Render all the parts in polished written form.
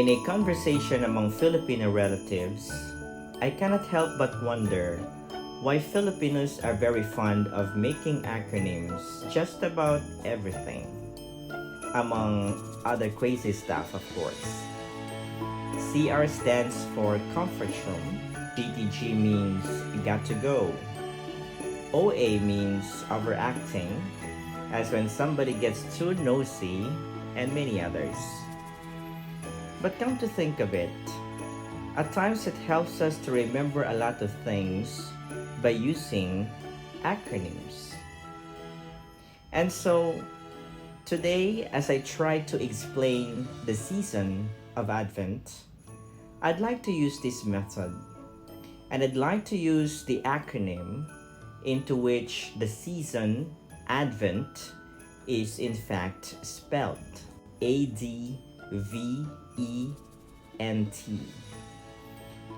In a conversation among Filipino relatives, I cannot help but wonder why Filipinos are very fond of making acronyms just about everything, among other crazy stuff, of course. CR stands for comfort room, GTG means got to go, OA means overacting, as when somebody gets too nosy, and many others. But come to think of it, at times it helps us to remember a lot of things by using acronyms. And so, today, as I try to explain the season of Advent, I'd like to use this method. And I'd like to use the acronym into which the season Advent is in fact spelled A.D.V.E.N.T.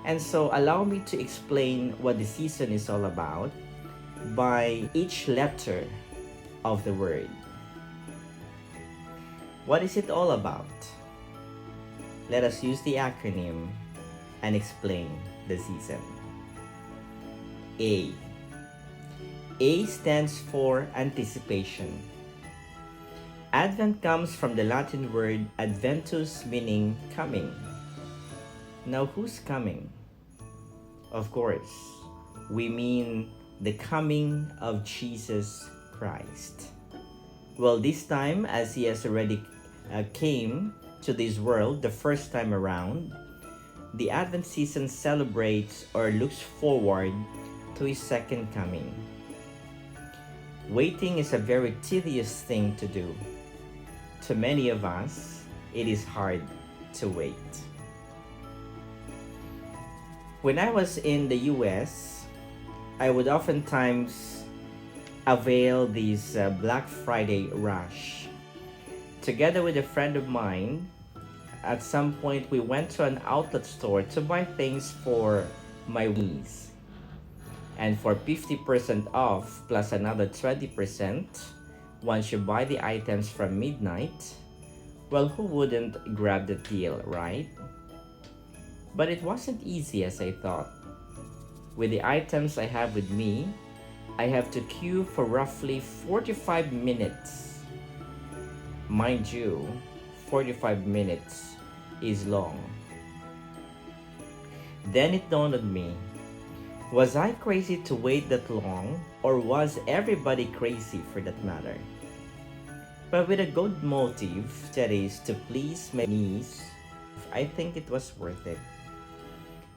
And so allow me to explain what the season is all about by each letter of the word. What is it all about? Let us use the acronym and explain the season. A. A stands for anticipation. Advent comes from the Latin word adventus, meaning coming. Now, who's coming? Of course, we mean the coming of Jesus Christ. Well, this time, as he has already came to this world the first time around, the Advent season celebrates or looks forward to his second coming. Waiting is a very tedious thing to do. To many of us, it is hard to wait. When I was in the US, I would oftentimes avail this Black Friday rush. Together with a friend of mine, at some point we went to an outlet store to buy things for my niece. And for 50% off plus another 20% once you buy the items from midnight, well, who wouldn't grab the deal, right? But it wasn't easy as I thought. With the items I have with me, I have to queue for roughly 45 minutes. Mind you, 45 minutes is long. Then it dawned on me, was I crazy to wait that long, or was everybody crazy for that matter? But with a good motive, that is to please my niece, I think it was worth it.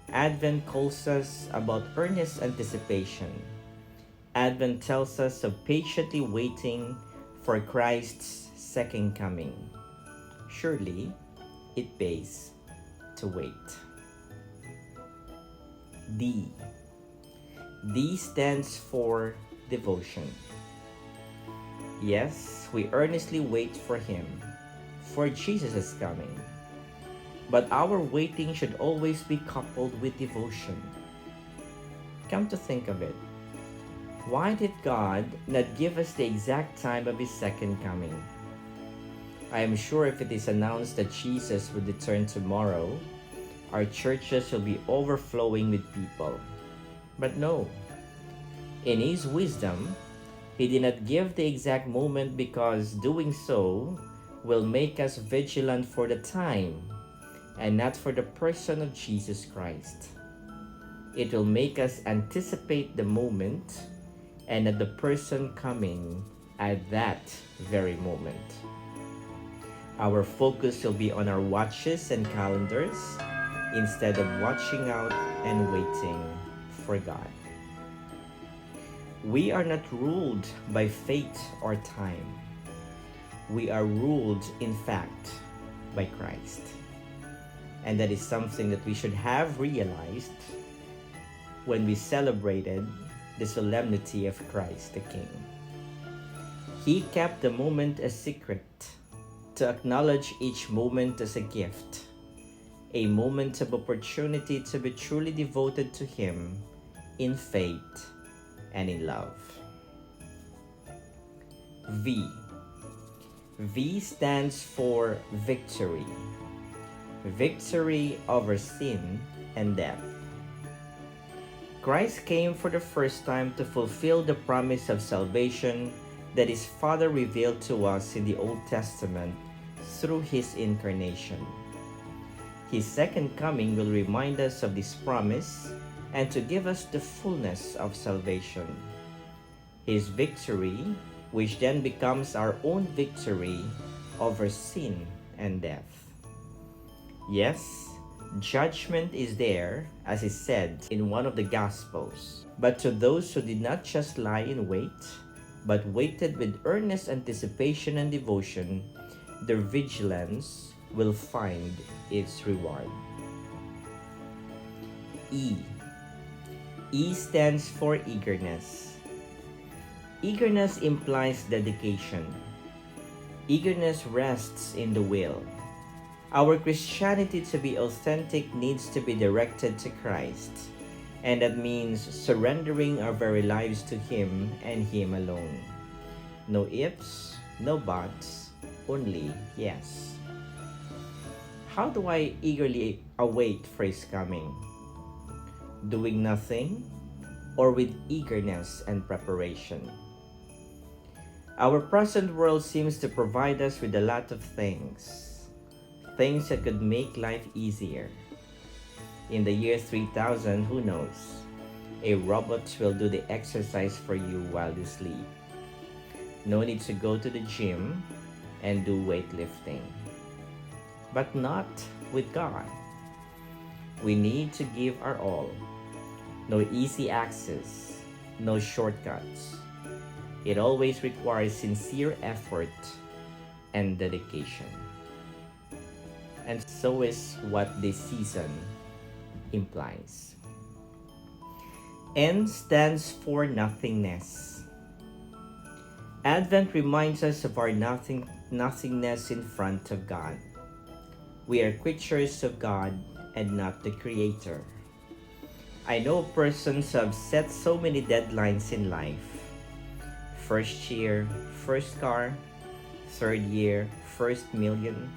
Advent calls us about earnest anticipation. Advent tells us of patiently waiting for Christ's second coming. Surely, it pays to wait. D. D stands for devotion. Yes, we earnestly wait for Him, for Jesus is coming. But our waiting should always be coupled with devotion. Come to think of it, why did God not give us the exact time of His second coming? I am sure if it is announced that Jesus would return tomorrow, our churches will be overflowing with people. But no, in His wisdom, He did not give the exact moment because doing so will make us vigilant for the time and not for the person of Jesus Christ. It will make us anticipate the moment and at the person coming at that very moment. Our focus will be on our watches and calendars instead of watching out and waiting for God. We are not ruled by fate or time. We are ruled, in fact, by Christ. And that is something that we should have realized when we celebrated the solemnity of Christ the King. He kept the moment a secret to acknowledge each moment as a gift, a moment of opportunity to be truly devoted to Him in faith and in love. V. V stands for victory. Victory over sin and death. Christ came for the first time to fulfill the promise of salvation that His Father revealed to us in the Old Testament through His incarnation. His second coming will remind us of this promise and to give us the fullness of salvation. His victory, which then becomes our own victory over sin and death. Yes, judgment is there, as is said in one of the Gospels. But to those who did not just lie in wait, but waited with earnest anticipation and devotion, their vigilance will find its reward. E. E stands for eagerness. Eagerness implies dedication. Eagerness rests in the will. Our Christianity to be authentic needs to be directed to Christ, and that means surrendering our very lives to Him and Him alone. No ifs, no buts, only yes. How do I eagerly await for His coming? Doing nothing, or with eagerness and preparation? Our present world seems to provide us with a lot of things that could make life easier. In the year 3000, who knows? A robot will do the exercise for you while you sleep. No need to go to the gym and do weightlifting. But not with God. We need to give our all. No easy access, no shortcuts. It always requires sincere effort and dedication. And so is what this season implies. N stands for nothingness. Advent reminds us of our nothingness in front of God. We are creatures of God and not the Creator. I know persons who have set so many deadlines in life. First year, first car. Third year, first million.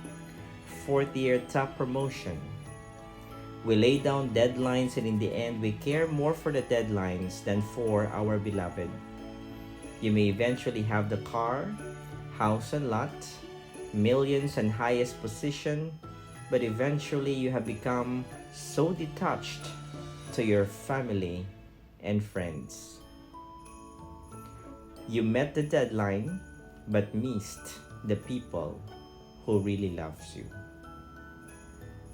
Fourth year, top promotion. We lay down deadlines, and in the end, we care more for the deadlines than for our beloved. You may eventually have the car, house and lot, millions and highest position, but eventually you have become so detached to your family and friends. You met the deadline, but missed the people who really loves you.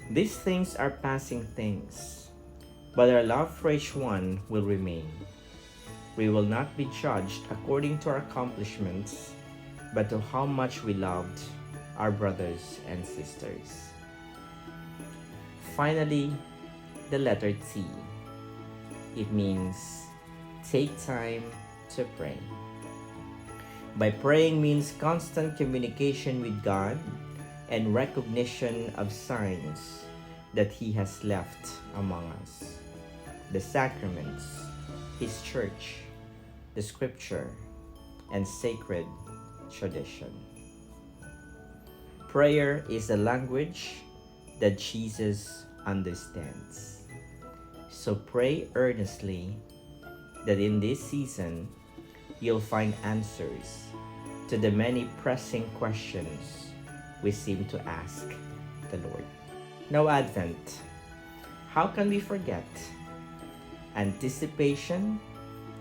These things are passing things, but our love for each one will remain. We will not be judged according to our accomplishments, but to how much we loved our brothers and sisters. Finally, the letter T. It means take time to pray. By praying means constant communication with God and recognition of signs that He has left among us: the sacraments, His church, the scripture, and sacred tradition. Prayer is the language that Jesus understands. So pray earnestly that in this season you'll find answers to the many pressing questions we seem to ask the Lord. Now, Advent, how can we forget? Anticipation,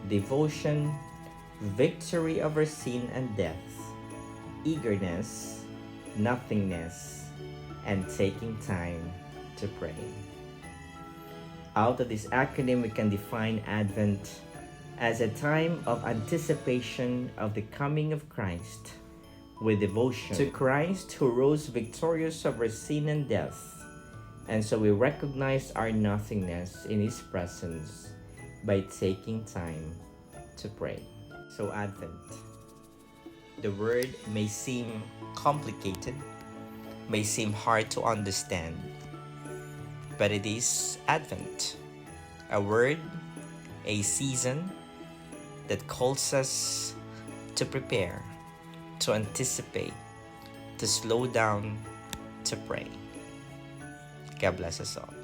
devotion, victory over sin and death, eagerness, nothingness, and taking time to pray. Out of this acronym, we can define Advent as a time of anticipation of the coming of Christ, with devotion to Christ who rose victorious over sin and death. And so we recognize our nothingness in His presence by taking time to pray. So Advent, the word may seem complicated, may seem hard to understand, but it is Advent, a word, a season that calls us to prepare, to anticipate, to slow down, to pray. God bless us all.